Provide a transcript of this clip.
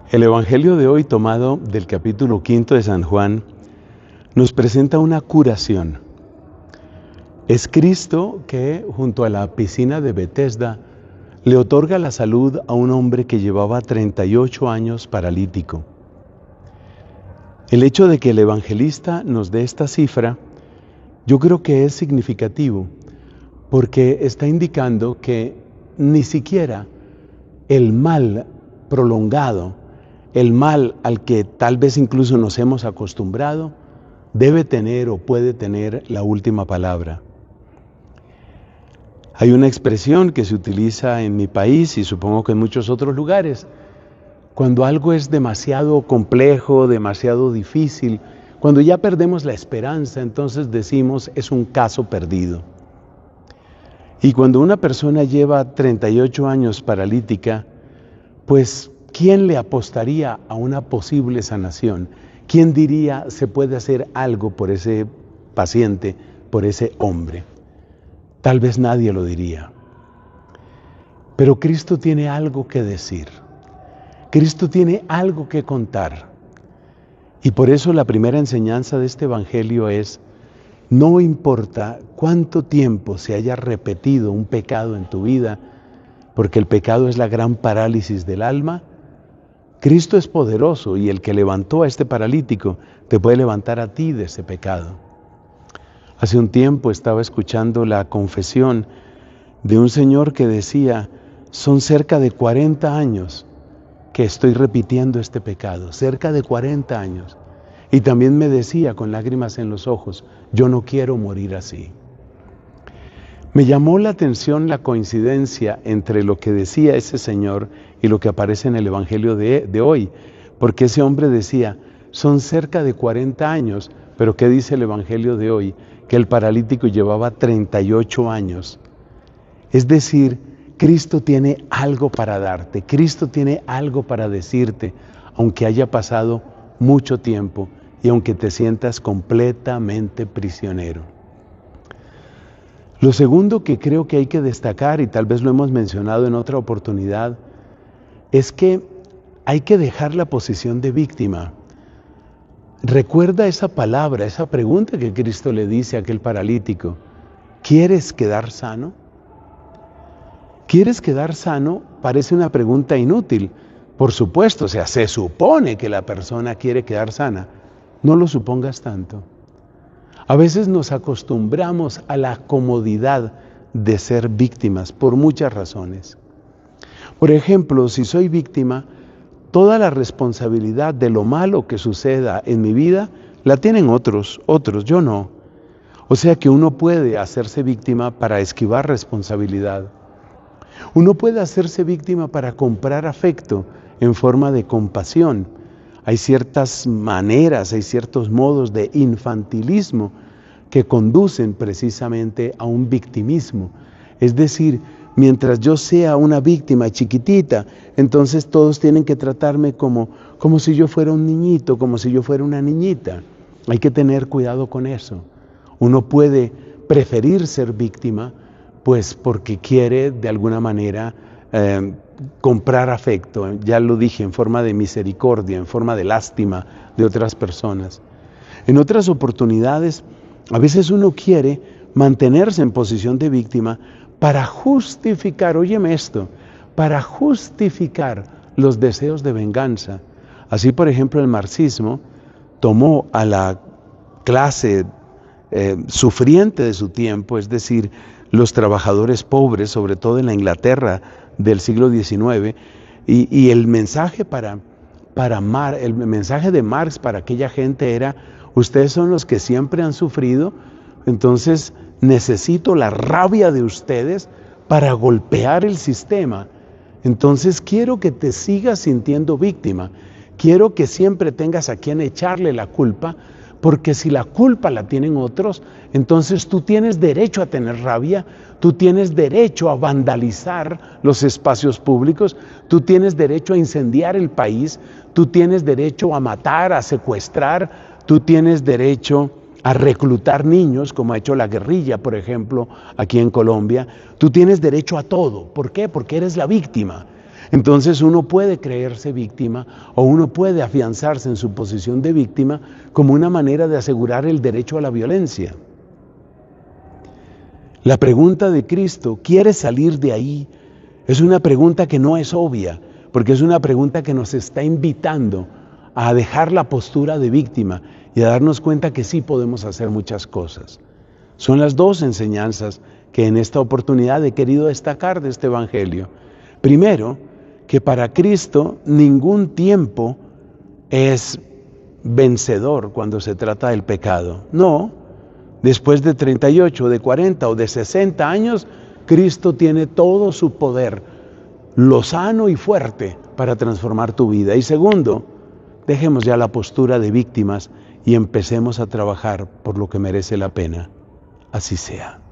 El Evangelio de hoy, tomado del capítulo 5 de San Juan, nos presenta una curación. Es Cristo que, junto a la piscina de Betesda, le otorga la salud a un hombre que llevaba 38 años paralítico. El hecho de que el evangelista nos dé esta cifra, yo creo que es significativo, porque está indicando que ni siquiera el mal prolongado, el mal al que tal vez incluso nos hemos acostumbrado, debe tener o puede tener la última palabra. Hay una expresión que se utiliza en mi país y supongo que en muchos otros lugares, cuando algo es demasiado complejo, demasiado difícil, cuando ya perdemos la esperanza, entonces decimos es un caso perdido. Y cuando una persona lleva 38 años paralítica, pues ¿quién le apostaría a una posible sanación? ¿Quién diría se puede hacer algo por ese paciente, por ese hombre? Tal vez nadie lo diría. Pero Cristo tiene algo que decir. Cristo tiene algo que contar. Y por eso la primera enseñanza de este Evangelio es: no importa cuánto tiempo se haya repetido un pecado en tu vida, porque el pecado es la gran parálisis del alma, Cristo es poderoso y el que levantó a este paralítico te puede levantar a ti de ese pecado. Hace un tiempo estaba escuchando la confesión de un señor que decía: son cerca de 40 años que estoy repitiendo este pecado, cerca de 40 años. Y también me decía con lágrimas en los ojos: yo no quiero morir así. Me llamó la atención la coincidencia entre lo que decía ese señor y lo que aparece en el Evangelio de hoy, porque ese hombre decía, son cerca de 40 años, pero ¿qué dice el Evangelio de hoy? Que el paralítico llevaba 38 años. Es decir, Cristo tiene algo para darte, Cristo tiene algo para decirte, aunque haya pasado mucho tiempo y aunque te sientas completamente prisionero. Lo segundo que creo que hay que destacar, y tal vez lo hemos mencionado en otra oportunidad, es que hay que dejar la posición de víctima. Recuerda esa palabra, esa pregunta que Cristo le dice a aquel paralítico: ¿quieres quedar sano? ¿Quieres quedar sano? Parece una pregunta inútil. Por supuesto, o sea, se supone que la persona quiere quedar sana. No lo supongas tanto. A veces nos acostumbramos a la comodidad de ser víctimas por muchas razones. Por ejemplo, si soy víctima, toda la responsabilidad de lo malo que suceda en mi vida la tienen otros, yo no. O sea que uno puede hacerse víctima para esquivar responsabilidad. Uno puede hacerse víctima para comprar afecto en forma de compasión. Hay ciertas maneras, hay ciertos modos de infantilismo que conducen precisamente a un victimismo. Es decir, mientras yo sea una víctima chiquitita, entonces todos tienen que tratarme como si yo fuera un niñito, como si yo fuera una niñita. Hay que tener cuidado con eso. Uno puede preferir ser víctima, pues porque quiere de alguna manera comprar afecto, ya lo dije, en forma de misericordia, en forma de lástima de otras personas. En otras oportunidades, a veces uno quiere mantenerse en posición de víctima para justificar, óyeme esto, para justificar los deseos de venganza. Así, por ejemplo, el marxismo tomó a la clase sufriente de su tiempo, es decir, los trabajadores pobres, sobre todo en la Inglaterra del siglo XIX, y el mensaje el mensaje de Marx para aquella gente era: ustedes son los que siempre han sufrido, entonces necesito la rabia de ustedes para golpear el sistema. Entonces quiero que te sigas sintiendo víctima, quiero que siempre tengas a quien echarle la culpa, porque si la culpa la tienen otros, entonces tú tienes derecho a tener rabia, tú tienes derecho a vandalizar los espacios públicos, tú tienes derecho a incendiar el país, tú tienes derecho a matar, a secuestrar, tú tienes derecho a reclutar niños, como ha hecho la guerrilla, por ejemplo, aquí en Colombia. Tú tienes derecho a todo. ¿Por qué? Porque eres la víctima. Entonces uno puede creerse víctima o uno puede afianzarse en su posición de víctima como una manera de asegurar el derecho a la violencia. La pregunta de Cristo, ¿quieres salir de ahí? Es una pregunta que no es obvia, porque es una pregunta que nos está invitando a dejar la postura de víctima y a darnos cuenta que sí podemos hacer muchas cosas. Son las dos enseñanzas que en esta oportunidad he querido destacar de este Evangelio. Primero, que para Cristo ningún tiempo es vencedor cuando se trata del pecado. No, después de 38, de 40 o de 60 años, Cristo tiene todo su poder, lo sano y fuerte, para transformar tu vida. Y segundo, dejemos ya la postura de víctimas y empecemos a trabajar por lo que merece la pena. Así sea.